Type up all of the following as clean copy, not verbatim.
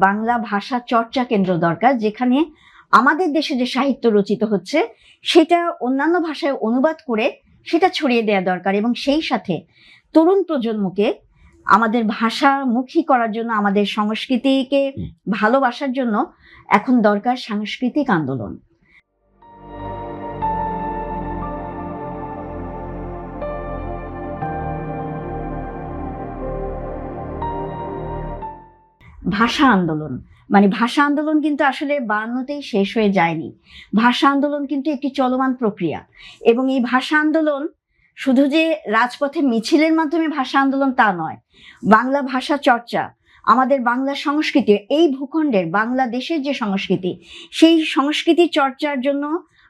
বাংলা ভাষা চর্চা কেন্দ্র দরকার, যেখানে আমাদের দেশে যে সাহিত্য রচিত হচ্ছে সেটা অন্যান্য ভাষায় অনুবাদ করে সেটা ছড়িয়ে দেওয়া দরকার। এবং সেই সাথে তরুণ প্রজন্মকে আমাদের ভাষামুখী করার জন্য, আমাদের সংস্কৃতিকে ভালোবাসার জন্য এখন দরকার সাংস্কৃতিক আন্দোলন। ভাষা আন্দোলন ভাষা আন্দোলন কিন্তু আসলে 52তেই শেষ হয়ে যায়নি। ভাষা আন্দোলন কিন্তু একটি চলমান প্রক্রিয়া, এবং এই ভাষা আন্দোলন শুধু যে রাজপথে মিছিলের মাধ্যমে ভাষা আন্দোলন তা নয়। বাংলা ভাষা চর্চা, আমাদের বাংলা সংস্কৃতি, এই ভূখণ্ডের বাংলাদেশের যে সংস্কৃতি, সেই সংস্কৃতি চর্চার জন্য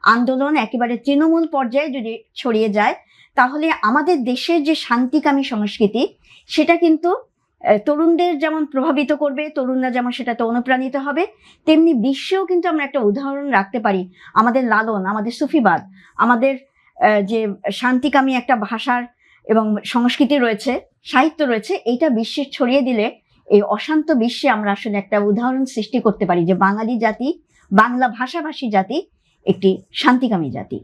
আন্দোলন একেবারে তৃণমূল পর্যায়ে যদি ছড়িয়ে যায়, তাহলে আমাদের দেশের যে শান্তিকামী সংস্কৃতি সেটা কিন্তু তরুণদের যেমন প্রভাবিত করবে, তরুণরা যেমন সেটাতে অনুপ্রাণিত হবে, তেমনি বিশ্বেও কিন্তু আমরা একটা উদাহরণ রাখতে পারি। আমাদের লালন, আমাদের সুফিবাদ, আমাদের যে শান্তিকামী একটা ভাষার এবং সংস্কৃতি রয়েছে, সাহিত্য রয়েছে, এইটা বিশ্বে ছড়িয়ে দিলে এই অশান্ত বিশ্বে আমরা আসলে একটা উদাহরণ সৃষ্টি করতে পারি যে বাঙালি জাতি, বাংলা ভাষাভাষী জাতি একটি শান্তিকামী জাতি।